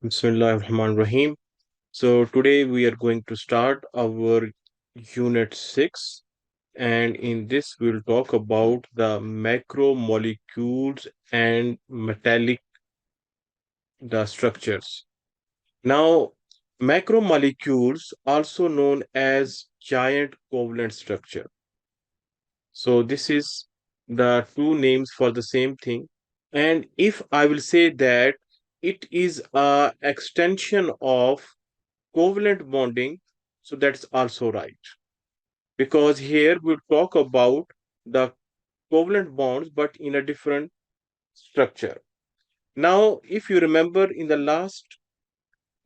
Bismillahirrahmanirrahim. So today we are going to start our unit 6, and in this we'll talk about the macromolecules and metallic the structures. Now, macromolecules also known as giant covalent structure. So this is the two names for the same thing. And if I will say that it is a extension of covalent bonding, so that's also right. Because here we talk about the covalent bonds, but in a different structure. Now, if you remember in the last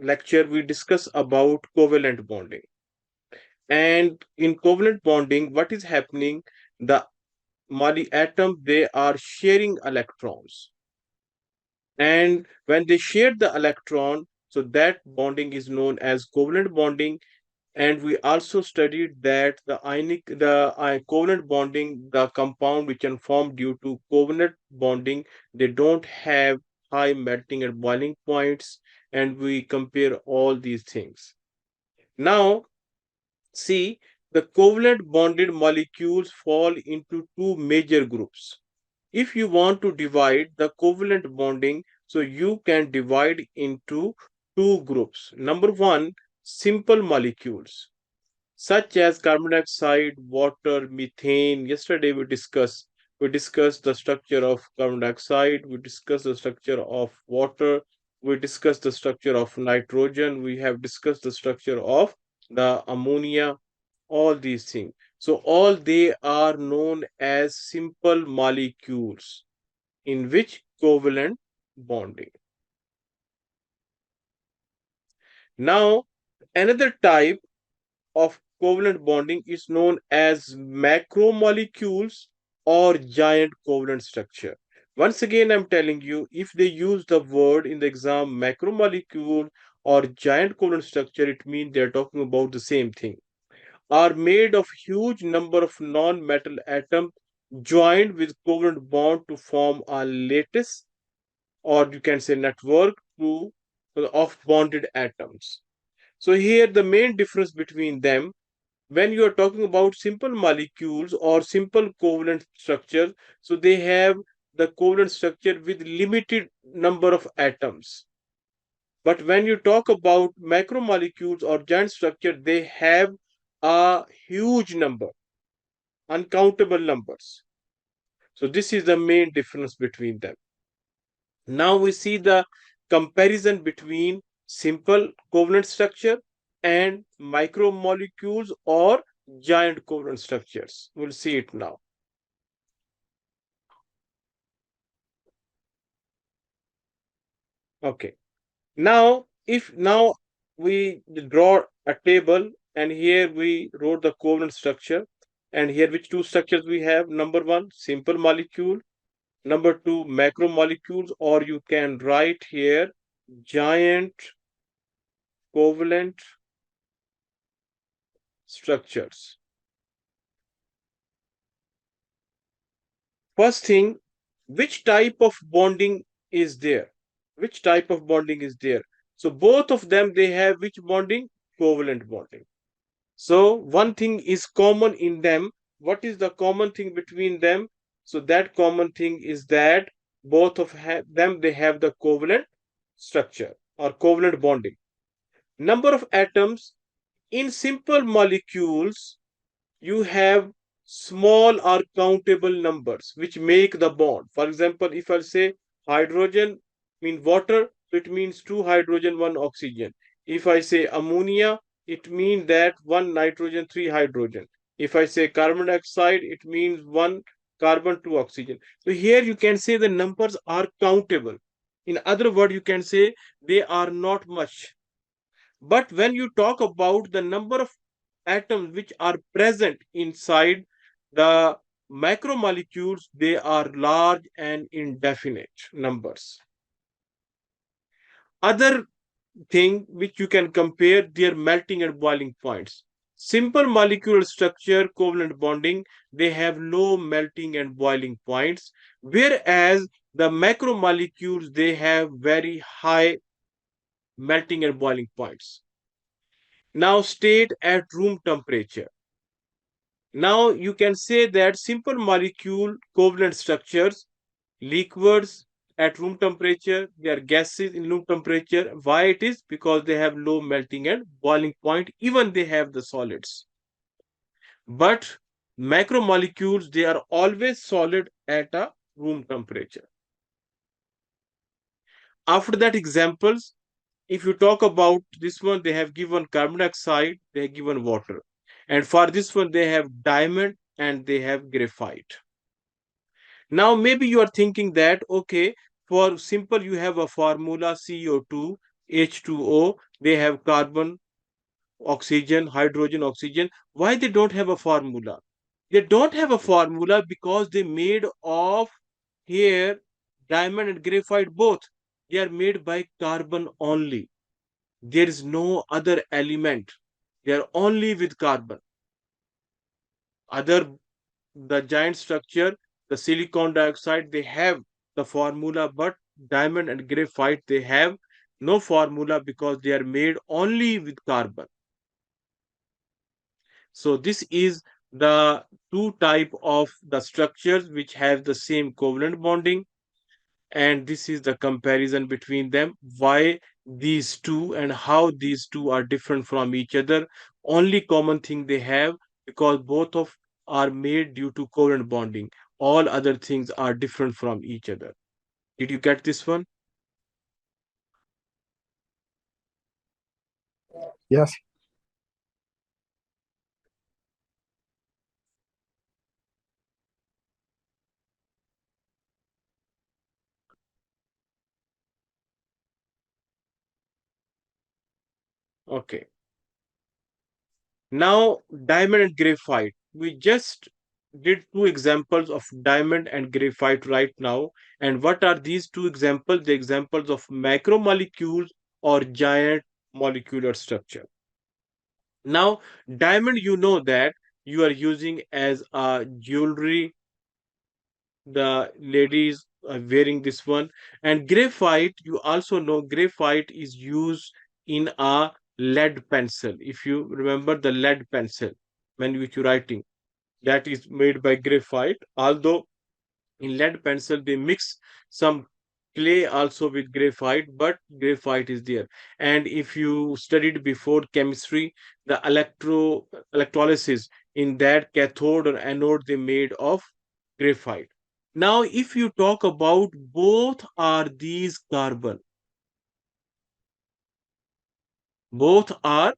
lecture, we discussed about covalent bonding. And in covalent bonding, what is happening? The atoms, they are sharing electrons. And when they share the electron, so that bonding is known as covalent bonding. And we also studied that the covalent bonding, the compound which can form due to covalent bonding, they don't have high melting and boiling points, and we compare all these things. Now, see, the covalent bonded molecules fall into two major groups. If you want to divide the covalent bonding, so you can divide into two groups. Number one, simple molecules such as carbon dioxide, water, methane. Yesterday we discussed the structure of carbon dioxide, we discussed the structure of water, we discussed the structure of nitrogen, we have discussed the structure of the ammonia, all these things. So all they are known as simple molecules in which covalent bonding. Now, another type of covalent bonding is known as macromolecules or giant covalent structure. Once again, I'm telling you, if they use the word in the exam macromolecule or giant covalent structure, it means they're talking about the same thing. Are made of huge number of non-metal atoms joined with covalent bond to form a lattice, or you can say network of bonded atoms. So here the main difference between them, when you are talking about simple molecules or simple covalent structures, so they have the covalent structure with limited number of atoms. But when you talk about macromolecules or giant structure, they have a huge number, uncountable numbers. So this is the main difference between them. Now we see the comparison between simple covalent structure and micromolecules or giant covalent structures. We'll see it now. Okay. Now we draw a table, and here we wrote the covalent structure, and here which two structures we have? Number one, simple molecule. Number two, macromolecules, or you can write here giant covalent structures. First thing, which type of bonding is there? Which type of bonding is there? So both of them, they have which bonding? Covalent bonding. So one thing is common in them. What is the common thing between them? So that common thing is that both of them, they have the covalent structure or covalent bonding. Number of atoms in simple molecules, you have small or countable numbers which make the bond. For example, if I say hydrogen mean water, it means two hydrogen, one oxygen. If I say ammonia, it means that one nitrogen, three hydrogen. If I say carbon dioxide, it means one carbon, two oxygen. So here you can say the numbers are countable. In other words, you can say they are not much. But when you talk about the number of atoms which are present inside the macromolecules, they are large and indefinite numbers. Other thing which you can compare their melting and boiling points. Simple molecular structure, covalent bonding, they have low melting and boiling points, whereas the macromolecules, they have very high melting and boiling points. Now state at room temperature. Now you can say that simple molecule covalent structures, liquids at room temperature, they are gases in room temperature. Why it is? Because they have low melting and boiling point, even they have the solids. But macromolecules, they are always solid at a room temperature. After that, examples, if you talk about this one, they have given carbon dioxide, they have given water. And for this one, they have diamond and they have graphite. Now, maybe you are thinking that, okay, for simple, you have a formula CO2, H2O, they have carbon, oxygen, hydrogen, oxygen. Why they don't have a formula? They don't have a formula because they made of here diamond and graphite both. They are made by carbon only. There is no other element. They are only with carbon. Other the giant structure, the silicon dioxide, they have the formula, but diamond and graphite they have no formula because they are made only with carbon. So this is the two type of the structures which have the same covalent bonding, and this is the comparison between them, why these two and how these two are different from each other. Only common thing they have, because both of are made due to covalent bonding, all other things are different from each other. Did you get this one? Yes. Okay, now diamond and graphite, we just did two examples of diamond and graphite right now. And what are these two examples? The examples of macromolecules or giant molecular structure. Now, diamond, you know that you are using as a jewelry. The ladies are wearing this one. And graphite, you also know graphite is used in a lead pencil. If you remember the lead pencil, when which you're writing, that is made by graphite. Although in lead pencil they mix some clay also with graphite, but graphite is there. And if you studied before chemistry, the electrolysis, in that cathode or anode they made of graphite. Now if you talk about both are these carbon, both are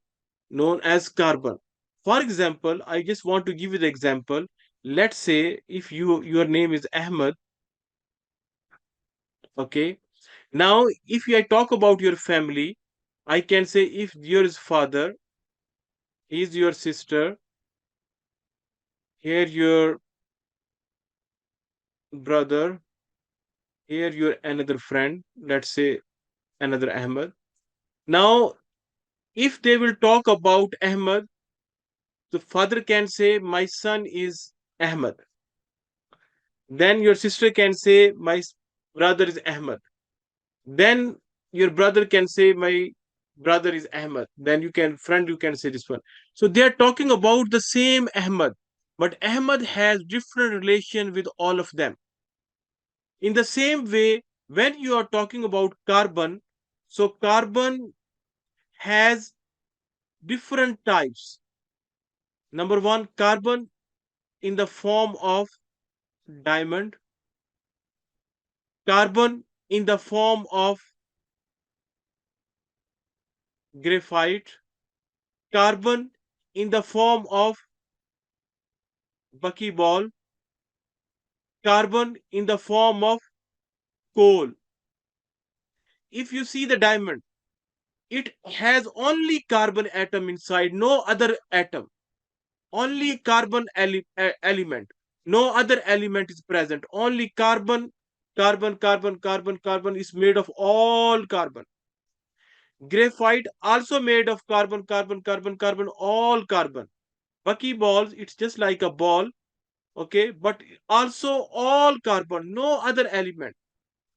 known as carbon. For example, I just want to give you the example. Let's say if your name is Ahmed. Okay, now, if I talk about your family, I can say if your father is your sister, here your brother, here your another friend, let's say another Ahmed. Now, if they will talk about Ahmed, the father can say, my son is Ahmed. Then your sister can say, my brother is Ahmed. Then your brother can say, my brother is Ahmed. Then you can say this one. So they are talking about the same Ahmed, but Ahmed has different relation with all of them. In the same way, when you are talking about carbon, so carbon has different types. Number one, carbon in the form of diamond, carbon in the form of graphite, carbon in the form of buckyball, carbon in the form of coal. If you see the diamond, it has only carbon atom inside, no other atom, only carbon element. No other element is present, only carbon, carbon, carbon, carbon, carbon is made of all carbon. Graphite also made of carbon, carbon, carbon, carbon, all carbon. Buckyballs, it's just like a ball, okay, but also all carbon, no other element.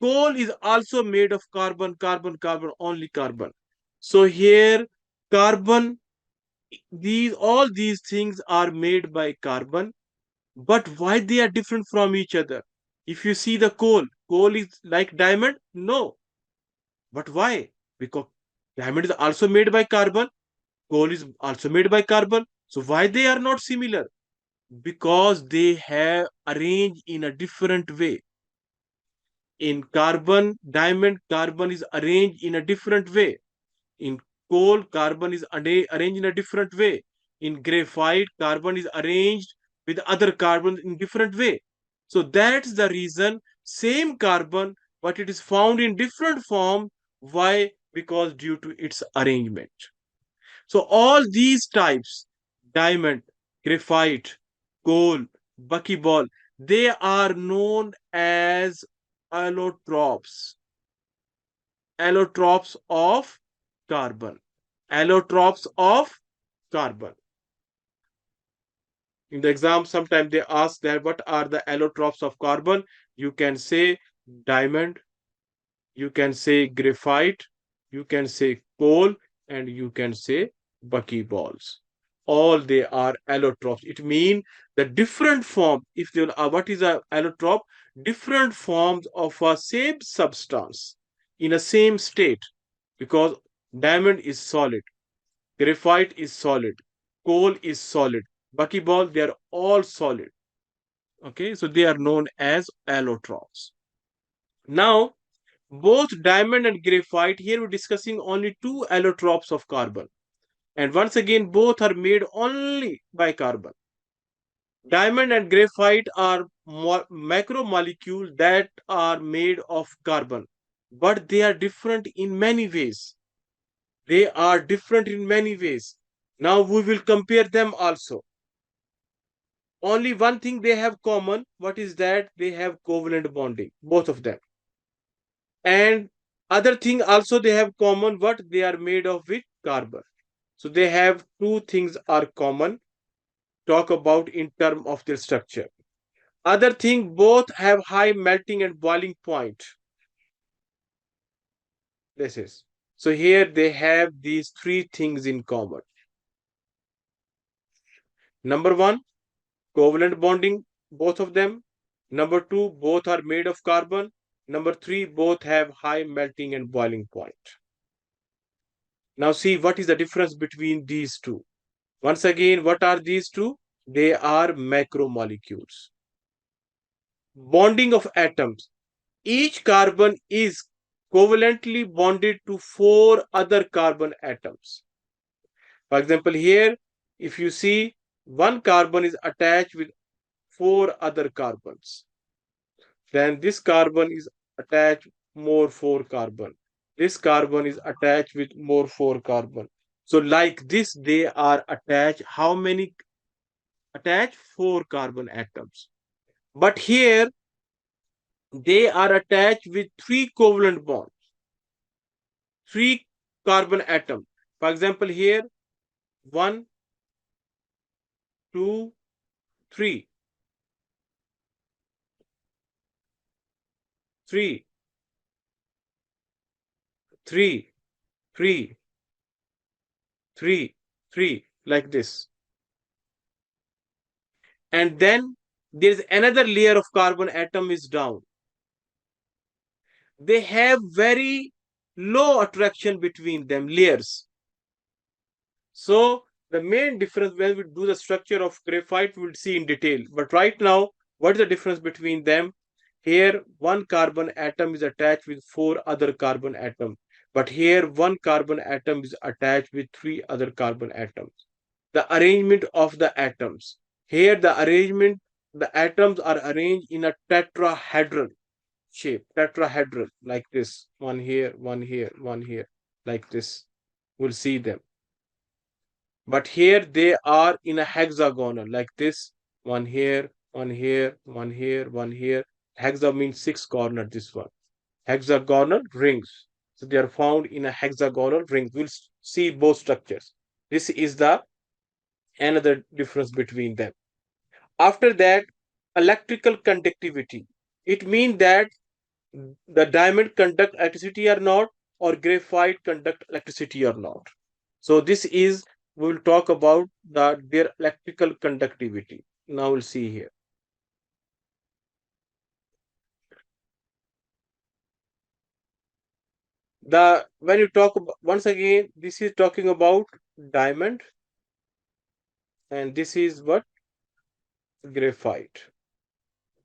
Coal is also made of carbon, carbon, carbon, only carbon. So here carbon, all these things are made by carbon, but why they are different from each other? If you see the coal is like diamond? No. But why? Because diamond is also made by carbon, coal is also made by carbon. So why they are not similar? Because they have arranged in a different way. In diamond, carbon is arranged in a different way. In coal, carbon is arranged in a different way. In graphite, carbon is arranged with other carbon in different way. So that's the reason same carbon, but it is found in different form. Why? Because due to its arrangement. So all these types, diamond, graphite, coal, buckyball, they are known as allotropes. Allotropes of carbon. Allotropes of carbon. In the exam, sometimes they ask that what are the allotropes of carbon? You can say diamond, you can say graphite, you can say coal, and you can say buckyballs. All they are allotropes. It means the different form. If they what is a allotrope? Different forms of a same substance in a same state. Because diamond is solid, graphite is solid, coal is solid, buckyball, they are all solid. Okay, so they are known as allotropes. Now, both diamond and graphite, here we're discussing only two allotropes of carbon. And once again, both are made only by carbon. Diamond and graphite are macromolecules that are made of carbon, but they are different in many ways. They are different in many ways. Now we will compare them also. Only one thing they have common. What is that? They have covalent bonding, both of them. And other thing also they have common. What? They are made of with carbon. So they have two things are common. Talk about in term of their structure. Other thing, both have high melting and boiling point. This is. So here they have these three things in common. Number one, covalent bonding, both of them. Number two, both are made of carbon. Number three, both have high melting and boiling point. Now see what is the difference between these two. Once again, what are these two? They are macromolecules. Bonding of atoms. Each carbon is covalently bonded to four other carbon atoms. For example, here, if you see, one carbon is attached with four other carbons. Then this carbon is attached more four carbon. This carbon is attached with more four carbon. So like this, they are attached. How many attached? Four carbon atoms. But here, they are attached with three covalent bonds. Three carbon atom. For example, here, one, two, three, three, three, three, three, like this. And then there is another layer of carbon atom is down. They have very low attraction between them, layers. So the main difference when we do the structure of graphite, we'll see in detail. But right now, what is the difference between them? Here, one carbon atom is attached with four other carbon atoms. But here, one carbon atom is attached with three other carbon atoms. The arrangement of the atoms. Here, the atoms are arranged in a tetrahedral shape, tetrahedral, like this. One here, one here, one here, like this. We'll see them. But here they are in a hexagonal, like this. One here, one here, one here, one here. Hexa means six corner, this one. Hexagonal rings. So they are found in a hexagonal ring. We'll see both structures. This is the another difference between them. After that, electrical conductivity. It means that the diamond conduct electricity or not. or graphite conduct electricity or not. So this is, we will talk about their electrical conductivity. Now we'll see here. When you talk about, once again, this is talking about diamond, and this is what, graphite.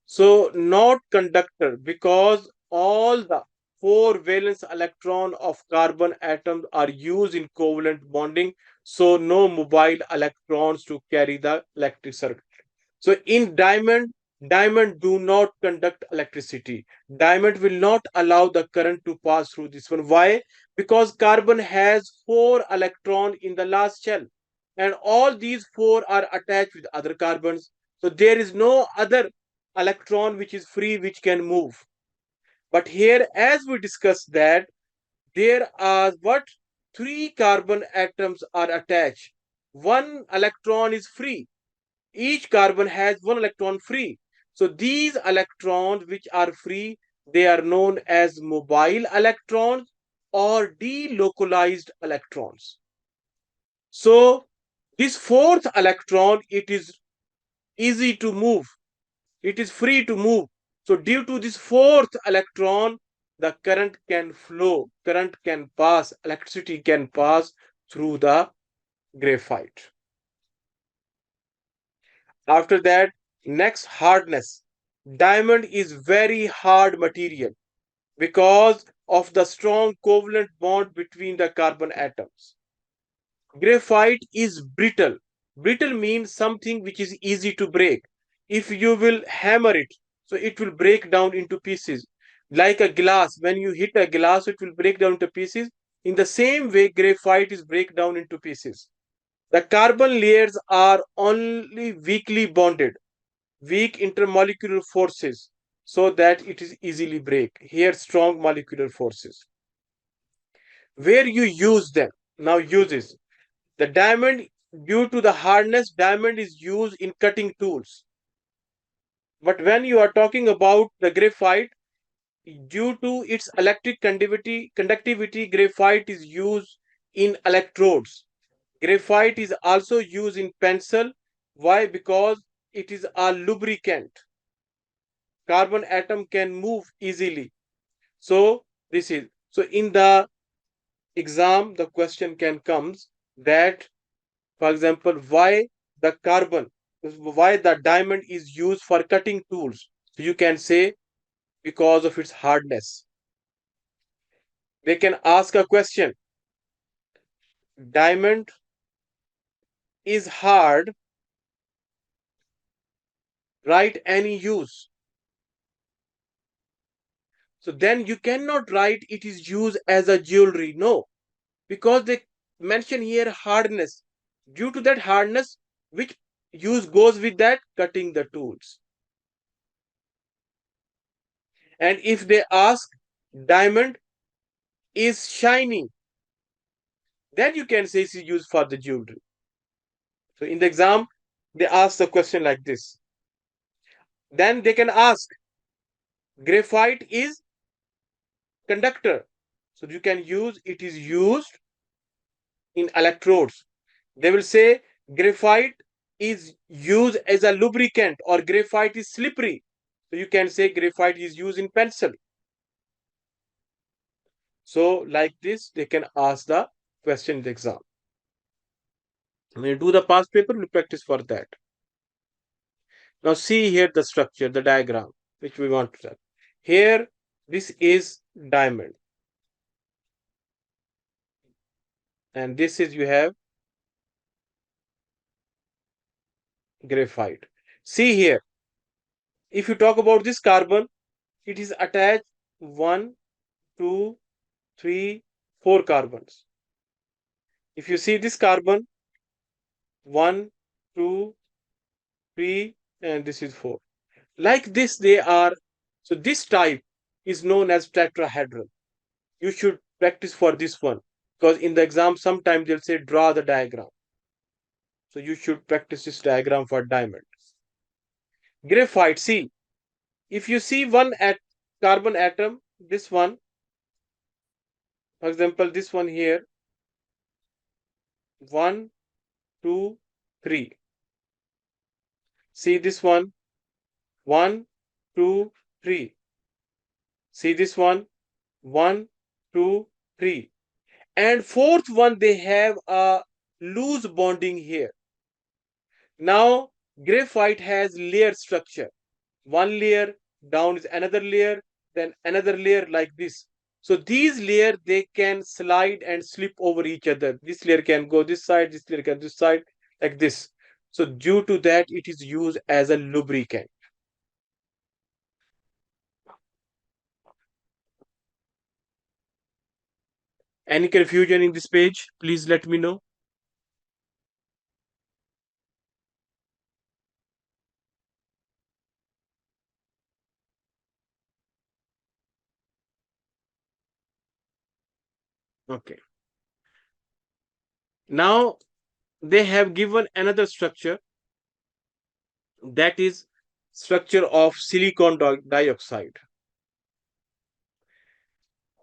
So not conductor, because all the four valence electron of carbon atoms are used in covalent bonding. So no mobile electrons to carry the electric circuit. So in diamond do not conduct electricity. Diamond will not allow the current to pass through this one. Why? Because carbon has four electron in the last shell, and all these four are attached with other carbons. So there is no other electron which is free which can move. But here, as we discussed, that there are what, three carbon atoms are attached. One electron is free. Each carbon has one electron free. So these electrons which are free, they are known as mobile electrons or delocalized electrons. So this fourth electron, it is easy to move. It is free to move. So due to this fourth electron, the current can flow, current can pass, electricity can pass through the graphite. After that, next, hardness. Diamond is very hard material because of the strong covalent bond between the carbon atoms. Graphite is brittle. Brittle means something which is easy to break. If you will hammer it, so it will break down into pieces. Like a glass, when you hit a glass, it will break down into pieces. In the same way, graphite is break down into pieces. The carbon layers are only weakly bonded, weak intermolecular forces, so that it is easily break. Here, strong molecular forces. Where you use them, now uses. The diamond, due to the hardness, diamond is used in cutting tools. But when you are talking about the graphite, due to its electric conductivity, graphite is used in electrodes. Graphite is also used in pencil. Why? Because it is a lubricant. Carbon atom can move easily. So this is, so in the exam, the question can comes that, for example, why the diamond is used for cutting tools. So you can say because of its hardness. They can ask a question, diamond is hard, write any use. So then you cannot write it is used as a jewelry. No, because they mention here hardness. Due to that hardness, which use goes with that, cutting the tools. And if they ask diamond is shiny, then you can say it's used for the jewelry. So in the exam, they ask the question like this. Then they can ask graphite is conductor. So you can use it is used in electrodes. They will say graphite is used as a lubricant or graphite is slippery. So you can say graphite is used in pencil. So like this, they can ask the question in the exam. When you do the past paper, you practice for that. Now see here the structure, the diagram, which we want to have. Here, this is diamond. And this is, you have graphite. See here, if you talk about this carbon, it is attached 1, 2, 3, 4 carbons. If you see this carbon, 1, 2, 3, and this is 4. Like this, they are. So this type is known as tetrahedral. You should practice for this one because in the exam, sometimes they'll say draw the diagram. So you should practice this diagram for diamond. Graphite, see, if you see one at carbon atom, this one, For example, this one here, 1, 2, 3. See this one, 1, 2, 3. See this one, 1, 2, 3. And fourth one, they have a loose bonding here. Now, graphite has layer structure. One layer, down is another layer, then another layer like this. So these layers, they can slide and slip over each other. This layer can go this side, this layer can this side, like this. So due to that, it is used as a lubricant. Any confusion in this page? Please let me know. Okay. Now they have given another structure, that is structure of silicon dioxide.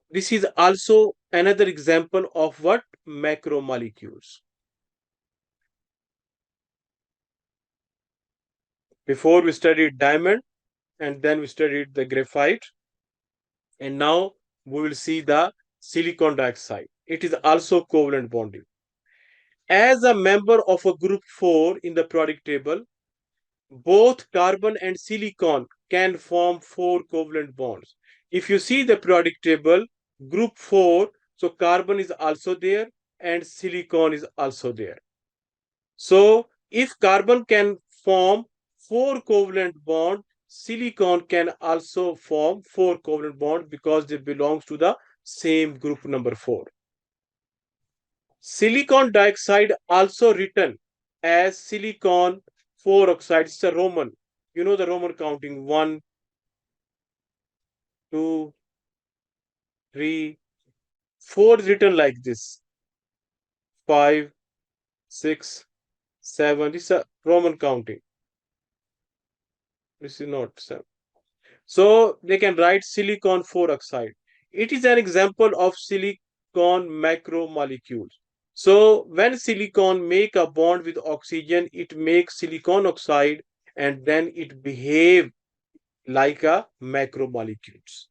This is also another example of what? Macromolecules. Before we studied diamond and then we studied the graphite, and now we will see the silicon dioxide. It is also covalent bonding. As a member of a group 4 in the periodic table, both carbon and silicon can form 4 covalent bonds. If you see the periodic table, group 4, so carbon is also there and silicon is also there. So if carbon can form 4 covalent bond, silicon can also form 4 covalent bond because they belongs to the same group number 4. Silicon dioxide also written as silicon 4 oxide. It's a Roman. You know the Roman counting 1, 2, 3, 4 is written like this. 5, 6, 7. This is a Roman counting. This is not 7. So they can write silicon 4 oxide. It is an example of silicon macromolecules. So when silicon make a bond with oxygen, it makes silicon oxide and then it behave like a macromolecules.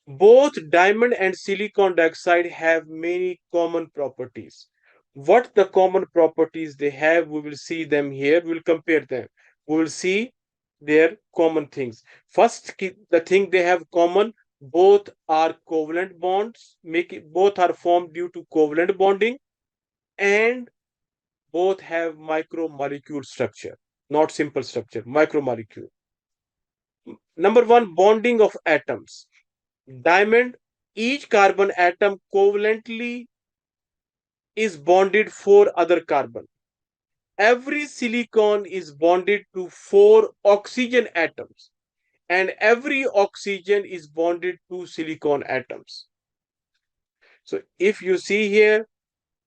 Both diamond and silicon dioxide have many common properties. What the common properties they have, we will see them here. We'll compare them. We will see their common things. First, the thing they have common, both are covalent bonds, both are formed due to covalent bonding, and both have micromolecule structure, not simple structure, micromolecule. Number one, bonding of atoms. Diamond, each carbon atom covalently is bonded 4 other carbon. Every silicon is bonded to 4 oxygen atoms, and every oxygen is bonded to silicon atoms. So if you see here,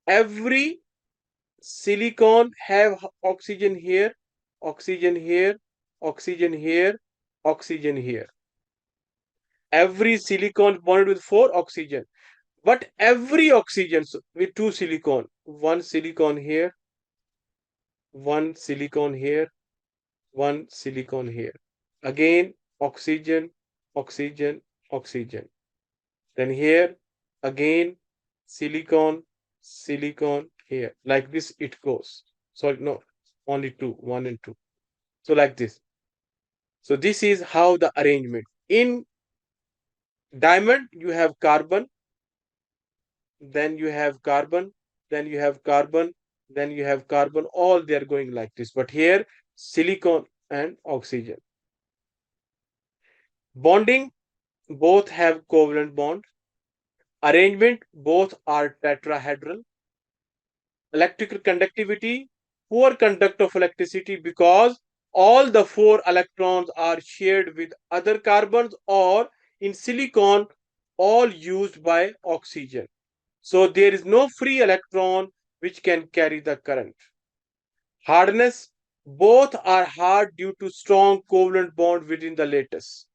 every silicon have oxygen here, oxygen here, oxygen here, oxygen here. Every silicon bonded with 4 oxygen. But every oxygen with 2 silicon, one silicon here, one silicon here, one silicon here. Again, oxygen, oxygen, oxygen. Then here, again, silicon, silicon here. Like this, it goes. Sorry, no, only 2, 1 and 2. So like this. So this is how the arrangement. In diamond, you have carbon, then you have carbon, then you have carbon, then you have carbon, all they are going like this. But here, silicon and oxygen. Bonding, both have covalent bond. Arrangement, both are tetrahedral. Electrical conductivity, poor conduct of electricity because all the 4 electrons are shared with other carbons, or in silicon, all used by oxygen. So there is no free electron which can carry the current. Hardness, both are hard due to strong covalent bond within the lattice.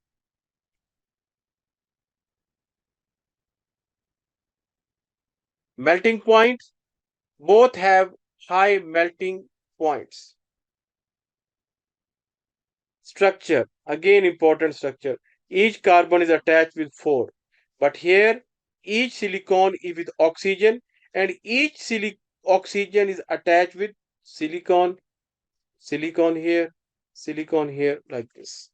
Melting points, both have high melting points. Structure, again important structure. Each carbon is attached with four. But here, each silicon is with oxygen and each oxygen is attached with silicon, silicon here, like this.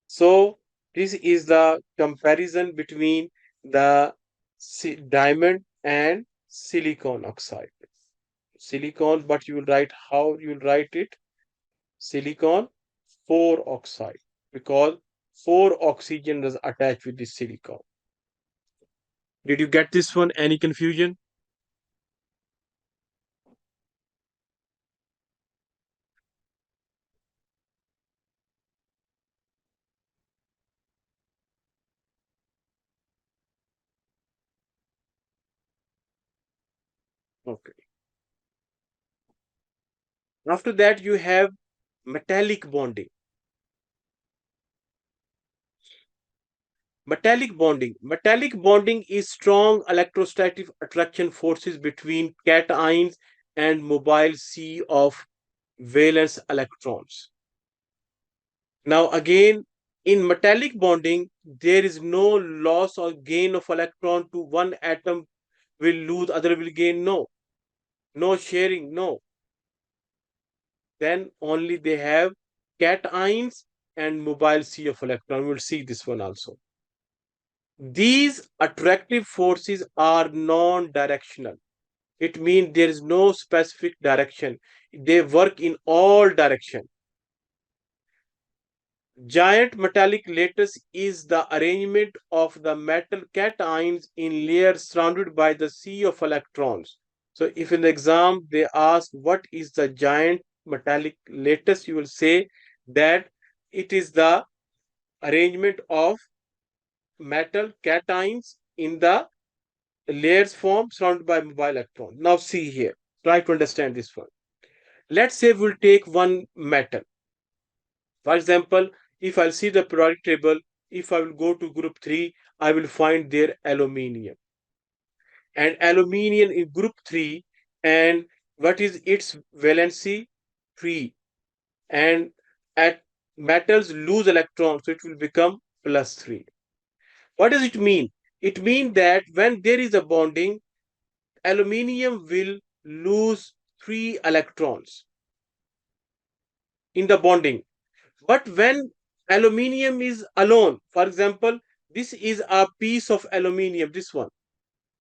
So this is the comparison between the diamond and silicon oxide. Silicon, but you will write how you will write it. Silicon 4 oxide, because 4 oxygen is attached with this silicon. Did you get this one? Any confusion? Okay. After that, you have metallic bonding. Metallic bonding is strong electrostatic attraction forces between cations and mobile sea of valence electrons. Now again, in metallic bonding, there is no loss or gain of electron to one atom will lose, other will gain. No, no sharing, no. Then only they have cations and mobile sea of electron. We'll see this one also. These attractive forces are non-directional. It means there is no specific direction. They work in all direction. Giant metallic lattice is the arrangement of the metal cations in layers surrounded by the sea of electrons. So if in the exam they ask what is the giant metallic lattice, you will say that it is the arrangement of metal cations in the layers form surrounded by mobile electron. Now see here, try to understand this one. Let's say we'll take one metal. For example, if I'll see the periodic table, if I will go to group 3, I will find there aluminium. And aluminium in group 3, and what is its valency? 3. And at metals lose electrons, so it will become plus 3. What does it mean? It means that when there is a bonding, aluminium will lose 3 electrons in the bonding. But when aluminium is alone, for example, this is a piece of aluminium, this one.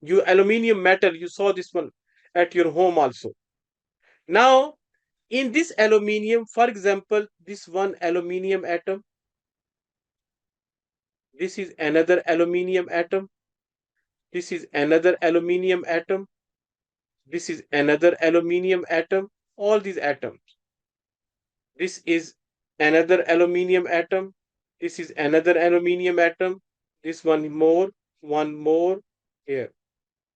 You aluminium metal, you saw this one at your home also. Now, in this aluminium, for example, this one aluminium atom, this is another aluminium atom, this is another aluminium atom, this is another aluminium atom, all these atoms. This is another aluminium atom. This is another aluminium atom. This one more here.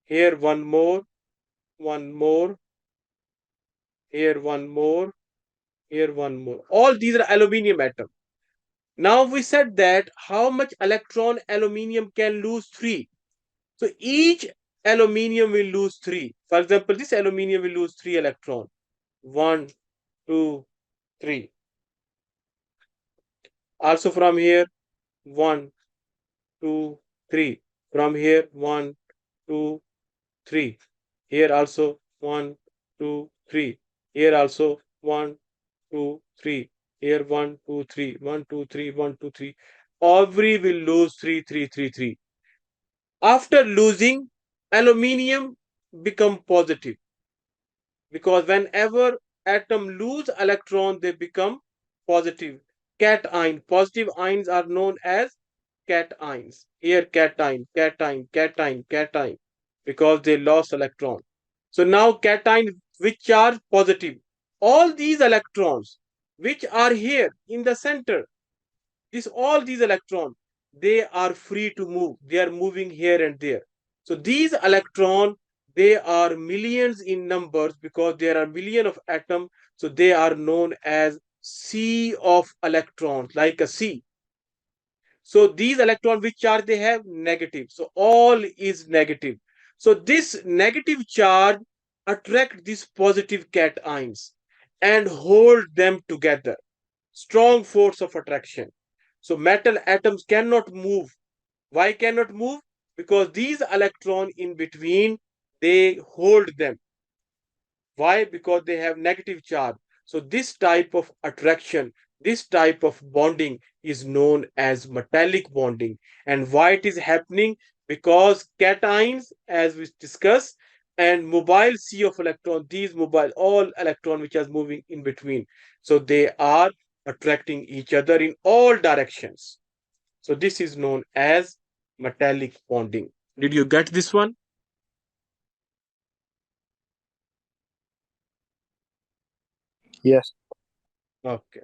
Here one more, here one more, here one more. All these are aluminium atoms. Now we said that how much electron aluminium can lose? 3. So each aluminium will lose 3. For example, this aluminium will lose 3 electron. 1, 2, 3. Also from here, 1, 2, 3. From here, 1, 2, 3. Here also 1, 2, 3. Here also 1, 2, 3. Here 1, 2, 3. 1, 2, 3. 1, 2, 3. Every will lose 3, 3, 3, 3. After losing, aluminium become positive, because whenever atom lose electron, they become positive. Cation. Positive ions are known as cations. Here cation, because they lost electron. So now cation which are positive. All these electrons which are here in the center, all these electrons, they are free to move. They are moving here and there. So these electrons, they are millions in numbers because there are million of atoms. So they are known as sea of electrons, like a sea. So these electrons, which charge they have? Negative. So all is negative. So this negative charge attract these positive cations and hold them together. Strong force of attraction. So metal atoms cannot move. Why cannot move? Because these electrons in between, they hold them. Why? Because they have negative charge. So this type of attraction, this type of bonding is known as metallic bonding. And why it is happening? Because cations, as we discussed, and mobile sea of electron, these mobile, all electron which are moving in between. So they are attracting each other in all directions. So this is known as metallic bonding. Did you get this one? Yes. Okay.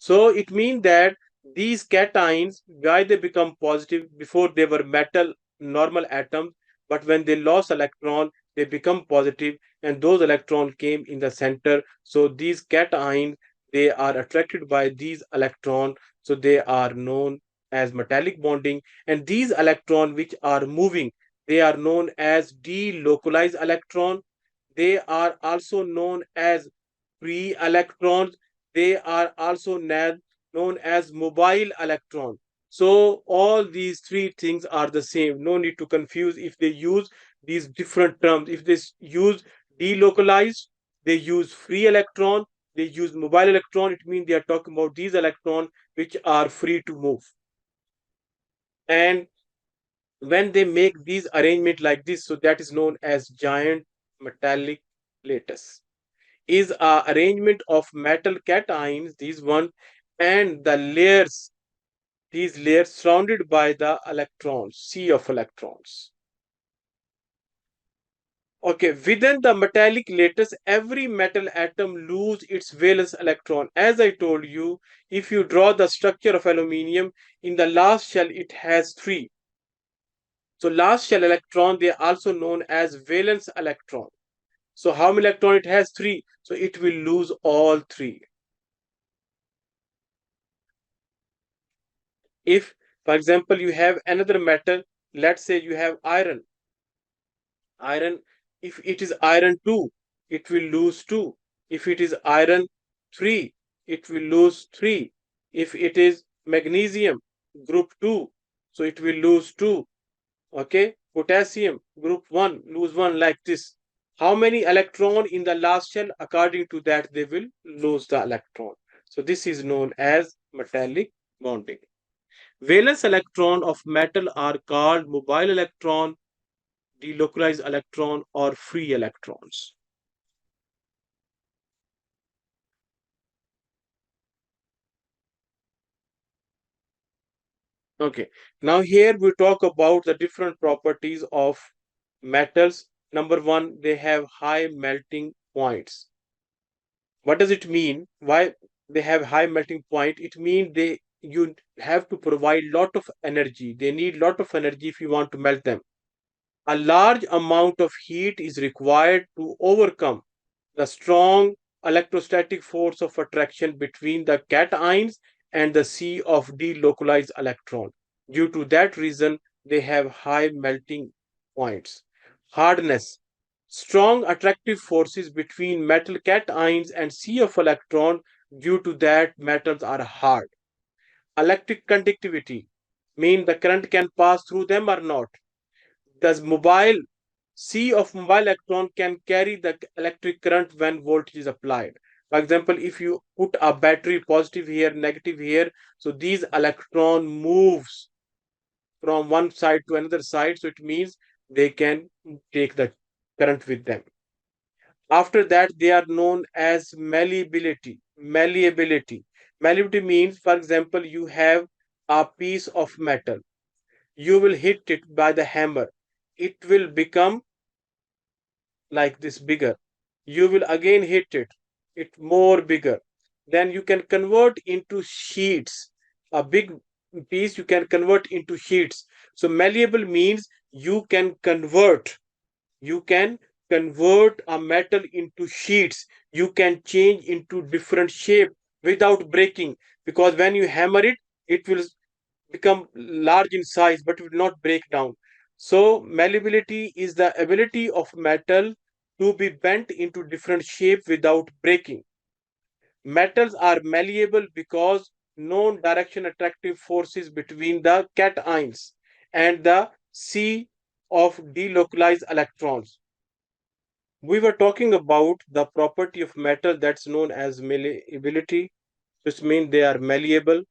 So it means that these cations, why they become positive? Before they were metal, normal atoms, but when they lost electron, they become positive, and those electrons came in the center. So these cations, they are attracted by these electrons, so they are known as metallic bonding. And these electrons which are moving, they are known as delocalized electron. They are also known as free electrons. They are also known as mobile electron. So all these three things are the same. No need to confuse if they use these different terms. If they use delocalized, they use free electron, they use mobile electron, it means they are talking about these electrons which are free to move. And when they make these arrangement like this, so that is known as giant metallic lattice. Is a arrangement of metal cations, these one, and the layers, these layers surrounded by the electrons, sea of electrons. Okay, within the metallic lattice, every metal atom lose its valence electron. As I told you, if you draw the structure of aluminium, in the last shell it has three. So last shell electron, they are also known as valence electron. So how many electron it has? Three. So it will lose all three. If, for example, you have another metal, let's say you have iron. Iron, if it is iron 2, it will lose 2. If it is iron 3, it will lose 3. If it is magnesium group 2, so it will lose 2. Okay, potassium group 1, lose 1, like this. How many electron in the last shell? According to that, they will lose the electron. So this is known as metallic bonding. Valence electron of metal are called mobile electron, delocalized electron, or free electrons. Okay, now here we talk about the different properties of metals. Number one, they have high melting points. What does it mean? Why they have high melting point? It means they, you have to provide lot of energy. They need lot of energy if you want to melt them. A large amount of heat is required to overcome the strong electrostatic force of attraction between the cations and the sea of delocalized electron. Due to that reason, they have high melting points. Hardness. Strong attractive forces between metal cations and sea of electron. Due to that, metals are hard. Electric conductivity. Mean the current can pass through them or not. Does mobile sea of mobile electron can carry the electric current when voltage is applied. For example, if you put a battery positive here, negative here, so these electron moves from one side to another side, so it means they can take the current with them. After that, they are known as malleability. Malleability. Malleability means, for example, you have a piece of metal. You will hit it by the hammer. It will become like this bigger. You will again hit it more bigger. Then you can convert into sheets. A big piece you can convert into sheets. So malleable means you can convert a metal into sheets. You can change into different shape without breaking, because when you hammer it, it will become large in size but will not break down. So malleability is the ability of metal to be bent into different shape without breaking. Metals are malleable because known direction attractive forces between the cations and the sea of delocalized electrons. We were talking about the property of metal that's known as malleability, which means they are malleable.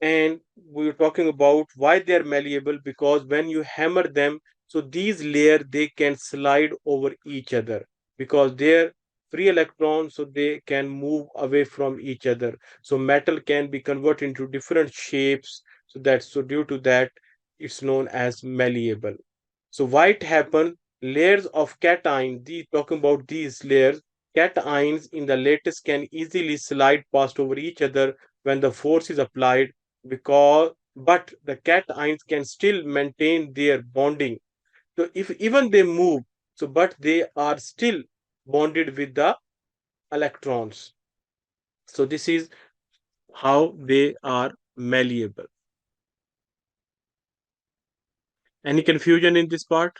And we were talking about why they are malleable, because when you hammer them, so these layers they can slide over each other because they're free electrons, so they can move away from each other. So metal can be converted into different shapes. So due to that, it's known as malleable. So why it happen? Layers of cation, talking about these layers, cations in the lattice can easily slide past over each other when the force is applied, because but the cations can still maintain their bonding. So if even they move, so but they are still bonded with the electrons. So this is how they are malleable. Any confusion in this part?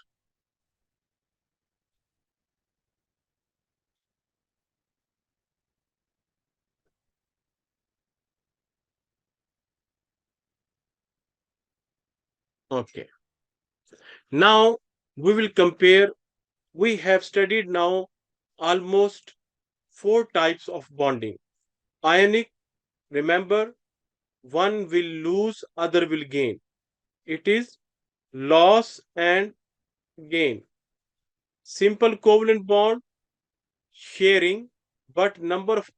Okay. Now we will compare. We have studied now almost four types of bonding. Ionic, remember, one will lose, other will gain. It is loss and gain. Simple covalent bond, sharing, but number of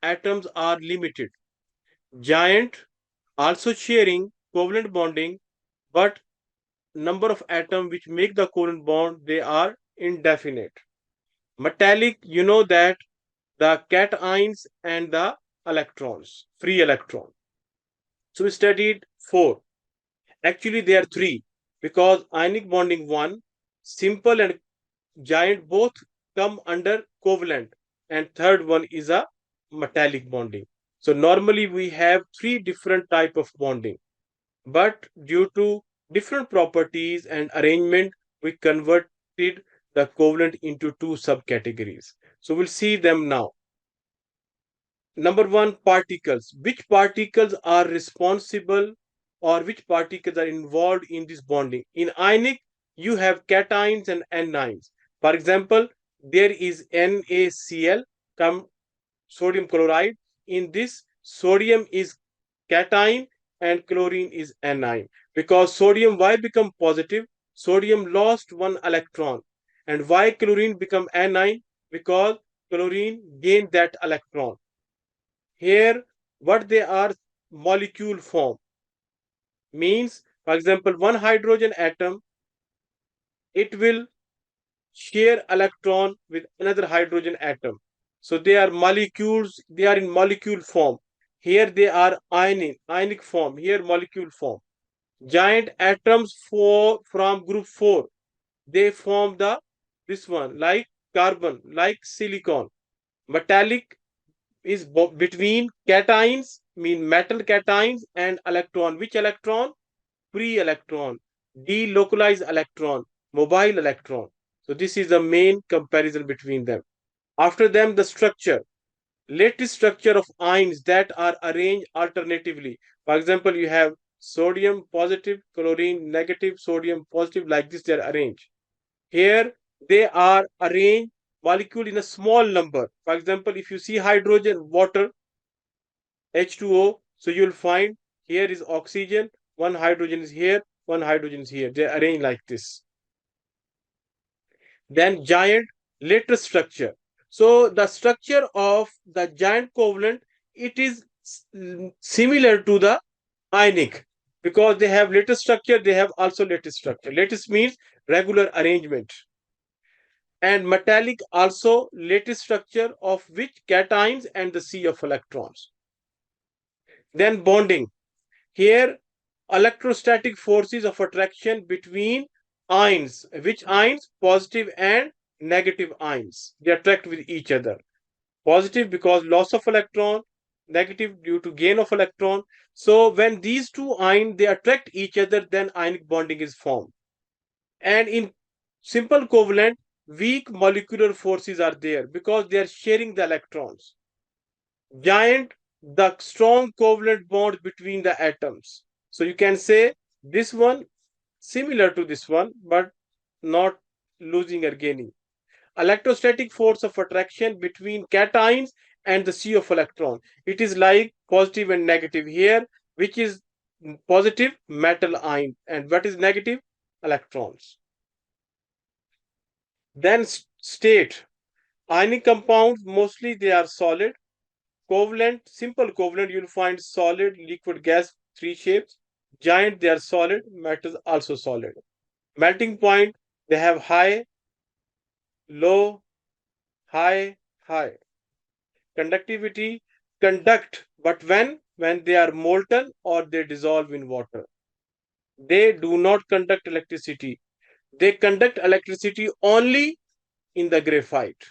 atoms are limited. Giant, also sharing, covalent bonding, but number of atoms which make the covalent bond, they are indefinite. Metallic, you know that the cations and the electrons, free electron. So we studied four. Actually, there are three, because ionic bonding one, simple and giant both come under covalent, and third one is a metallic bonding. So normally we have three different type of bonding, but due to different properties and arrangement, we converted the covalent into two subcategories. So we'll see them now. Number one, particles. Which particles are responsible, or which particles are involved in this bonding? In ionic, you have cations and anions. For example, there is NaCl, come sodium chloride. In this, sodium is cation and chlorine is anion. Because sodium, why become positive? Sodium lost one electron. And why chlorine become anion? Because chlorine gained that electron. Here, what they are, molecule form, means, for example, one hydrogen atom, it will share electron with another hydrogen atom. So they are molecules, they are in molecule form. Here they are ionic form, here molecule form. Giant atoms from group 4, they form the this one, like carbon, like silicon. Metallic is between cations, mean metal cations, and electron. Which electron? Free electron, delocalized electron, mobile electron. So this is the main comparison between them. After them, the structure, lattice structure of ions that are arranged alternatively. For example, you have sodium positive, chlorine negative, sodium positive, like this they are arranged. Here they are arranged molecule in a small number. For example, if you see hydrogen, water, H2O, so you'll find here is oxygen, one hydrogen is here, one hydrogen is here. They are arranged like this. Then giant lattice structure. So the structure of the giant covalent, it is similar to the ionic, because they have lattice structure, they have also lattice structure. Lattice means regular arrangement. And metallic also lattice structure, of which cations and the sea of electrons. Then bonding. Here, electrostatic forces of attraction between ions. Which ions? Positive and negative ions. They attract with each other. Positive because loss of electron, negative due to gain of electron. So when these two ions they attract each other, then ionic bonding is formed. And in simple covalent, weak molecular forces are there because they are sharing the electrons. Giant, the strong covalent bonds between the atoms. So you can say this one similar to this one, but not losing or gaining. Electrostatic force of attraction between cations and the sea of electron. It is like positive and negative here, which is positive metal ion, and what is negative electrons. Then state ionic compounds mostly they are solid. Covalent, simple covalent, you'll find solid, liquid, gas, three shapes. Giant, they are solid. Metals also solid. Melting point, they have high, low, high, high. Conductivity, conduct, but when they are molten or they dissolve in water. They do not conduct electricity. They conduct electricity only in the graphite.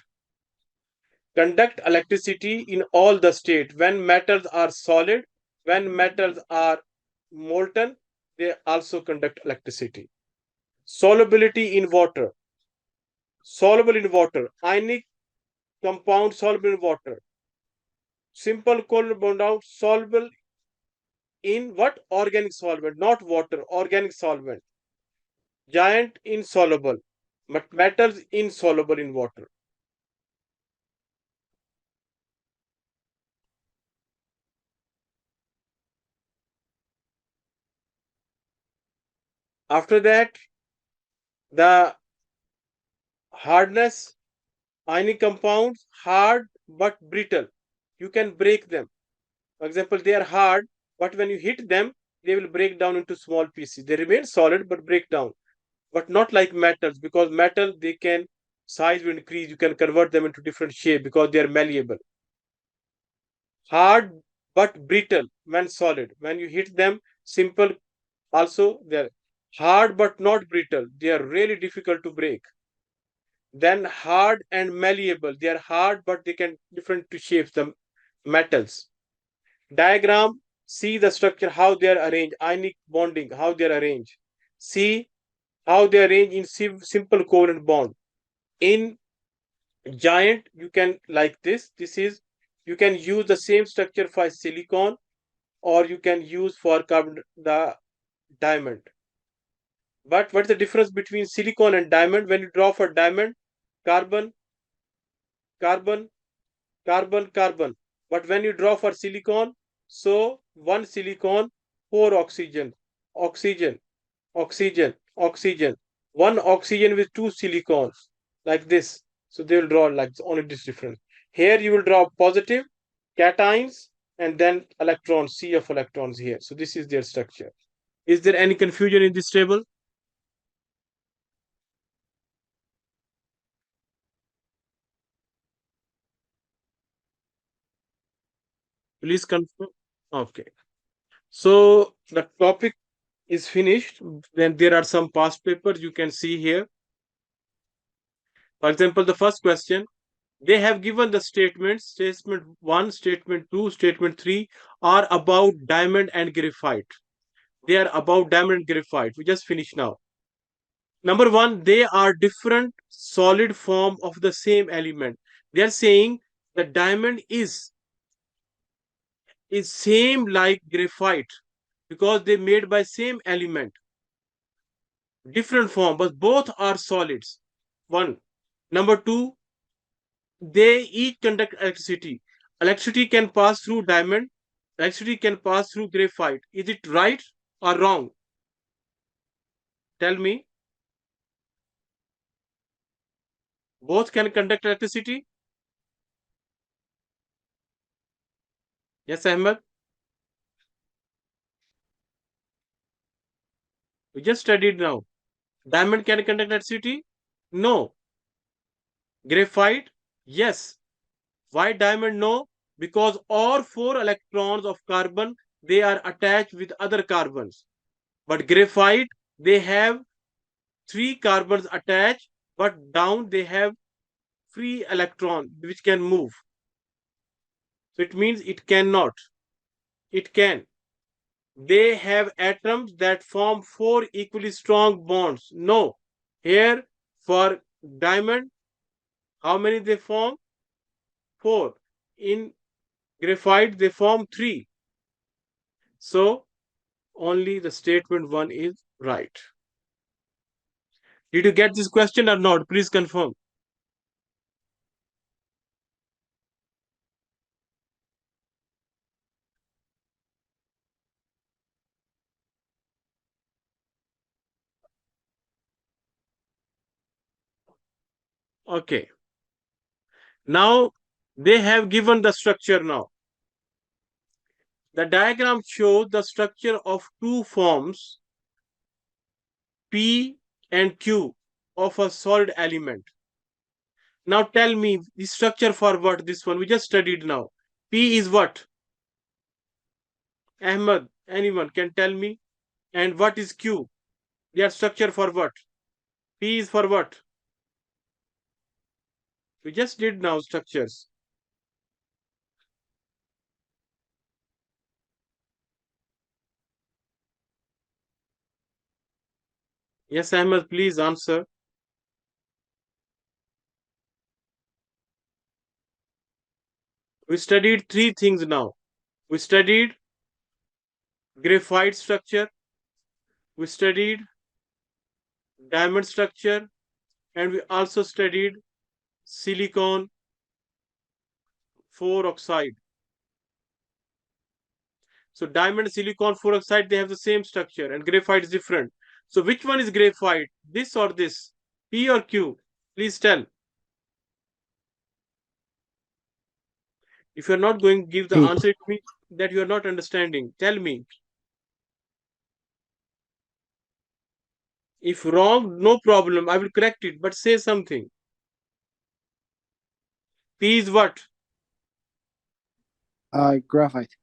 Conduct electricity in all the state. When metals are solid, when metals are molten, they also conduct electricity. Solubility in water. Soluble in water. Ionic compound soluble in water. Simple covalent bond out soluble in what? Organic solvent, not water, organic solvent. Giant insoluble, but metals insoluble in water. After that, the hardness, ionic compounds, hard but brittle. You can break them. For example, they are hard, but when you hit them, they will break down into small pieces. They remain solid but break down. But not like metals, because metal they can size will increase. You can convert them into different shape because they are malleable. Hard but brittle when solid. When you hit them, simple also they're hard but not brittle. They are really difficult to break. Then hard and malleable. They are hard but they can different to shapes the metals. Diagram, see the structure, how they are arranged. Ionic bonding, how they are arranged. See how they are arranged in simple covalent bond. In giant, you can like this. This is you can use the same structure for silicon or you can use for carbon the diamond. But what's the difference between silicon and diamond? When you draw for diamond, carbon, carbon, carbon, carbon. But when you draw for silicon, so one silicon, four oxygen, oxygen, oxygen, oxygen, one oxygen with two silicons, like this. So they will draw like only this difference. Here you will draw positive cations and then electrons, sea of electrons here. So this is their structure. Is there any confusion in this table? Please confirm. Okay. So the topic is finished. Then there are some past papers you can see here. For example, the first question, they have given the statements, statement 1, statement 2, statement 3 are about diamond and graphite. They are about diamond and graphite. We just finished now. Number 1, they are different solid form of the same element. They are saying the diamond is same like graphite because they made by same element, different form, but both are solids. One. Number 2, they each conduct electricity. Electricity can pass through diamond, electricity can pass through graphite. Is it right or wrong? Tell me. Both can conduct electricity? Yes, Ahmed? We just studied now. Diamond can conduct electricity? No. Graphite? Yes. Why diamond? No. Because all four electrons of carbon, they are attached with other carbons. But graphite, they have three carbons attached, but down they have free electron which can move. So it means it cannot. It can. They have atoms that form four equally strong bonds. No. Here for diamond, how many they form? Four. In graphite, they form three. So only the statement one is right. Did you get this question or not? Please confirm. Okay. Now they have given the structure now. The diagram shows the structure of two forms P and Q of a solid element. Now tell me the structure for what this one we just studied now. P is what? Ahmed, anyone can tell me? And what is Q? Their structure for what? P is for what? We just did now structures. Yes, Ahmed, please answer. We studied three things now. We studied graphite structure, we studied diamond structure, and we also studied silicon 4 oxide. So diamond and silicon 4 oxide, they have the same structure and graphite is different. So which one is graphite? This or this? P or Q? Please tell. If you're not going to give the P. answer to me that you are not understanding, tell me. If wrong, no problem. I will correct it, but say something. P is what? Graphite.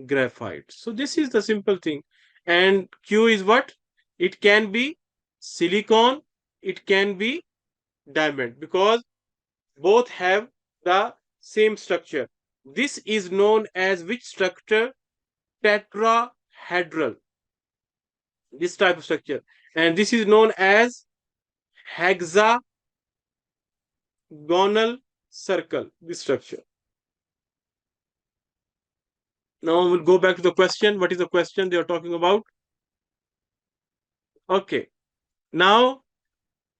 Graphite. So this is the simple thing. And Q is what? It can be silicon, it can be diamond because both have the same structure. This is known as which structure? Tetrahedral. This type of structure. And this is known as hexagonal circle. This structure. Now we'll go back to the question. What is the question they are talking about? Okay. Now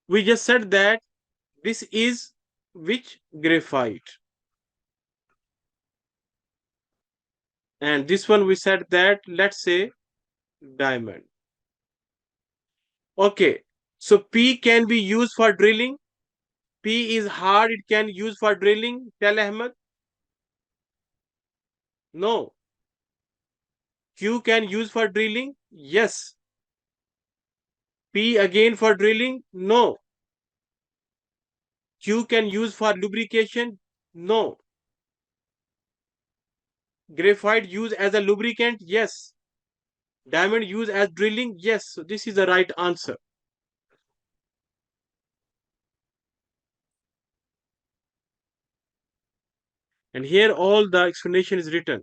we just said that this is which graphite. And this one we said that, let's say, diamond. Okay. So P can be used for drilling. P is hard, it can use for drilling. Tell Ahmed. No. Q can use for drilling. Yes. P again for drilling. No. Q can use for lubrication. No. Graphite used as a lubricant. Yes. Diamond used as drilling. Yes. So this is the right answer. And here all the explanation is written.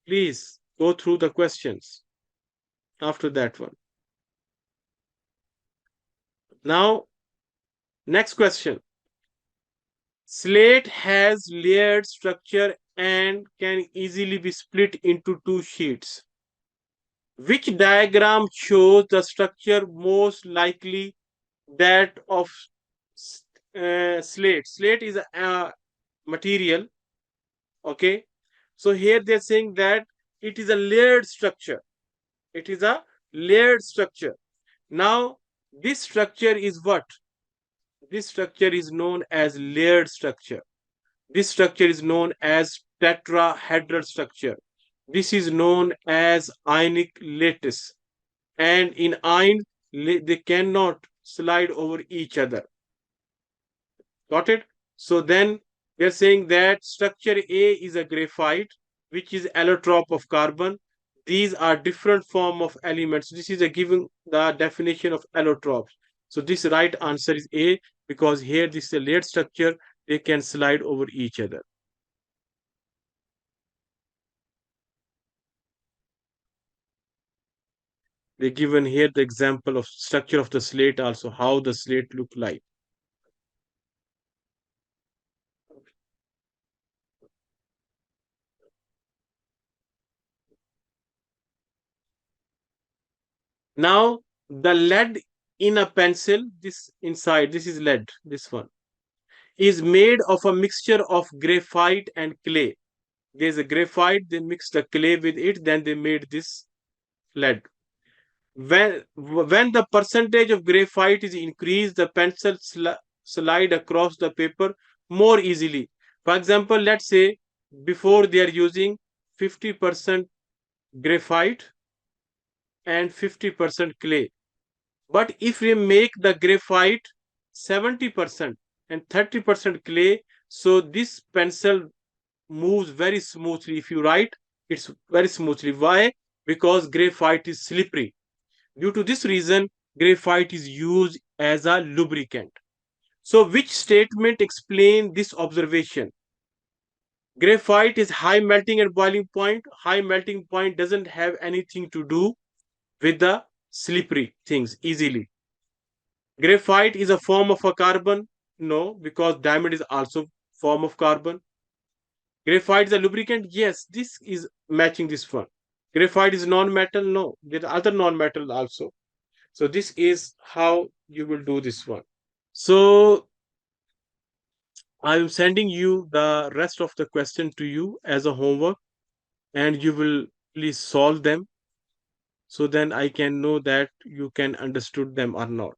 Please go through the questions after that one. Now, next question. Slate has layered structure and can easily be split into two sheets. Which diagram shows the structure most likely that of slate? Slate is a material. Okay. So here they're saying that it is a layered structure. It is a layered structure. Now, this structure is what? This structure is known as layered structure. This structure is known as tetrahedral structure. This is known as ionic lattice. And in iron, they cannot slide over each other. Got it? So then they're saying that structure A is a graphite, which is allotrope of carbon. These are different form of elements. This is a given the definition of allotropes. So this right answer is A because here this is a layered structure. They can slide over each other. They given here the example of structure of the slate, also how the slate look like. Now the lead in a pencil, this inside, this is lead, this one is made of a mixture of graphite and clay. There's a graphite, they mixed the clay with it, then they made this lead. When the percentage of graphite is increased, the pencil slide across the paper more easily. For example, let's say before they are using 50% graphite and 50% clay. But if we make the graphite 70% and 30% clay, so this pencil moves very smoothly. If you write, it's very smoothly. Why? Because graphite is slippery. Due to this reason, graphite is used as a lubricant. So, which statement explain this observation? Graphite is high melting and boiling point. High melting point doesn't have anything to do with the slippery things easily. Graphite is a form of a carbon. No, because diamond is also form of carbon. Graphite is a lubricant. Yes, this is matching this one. Graphite is non-metal. No, there are other non-metal also. So this is how you will do this one. So I'm sending you the rest of the question to you as a homework, and you will please solve them, so then I can know that you can understood them or not.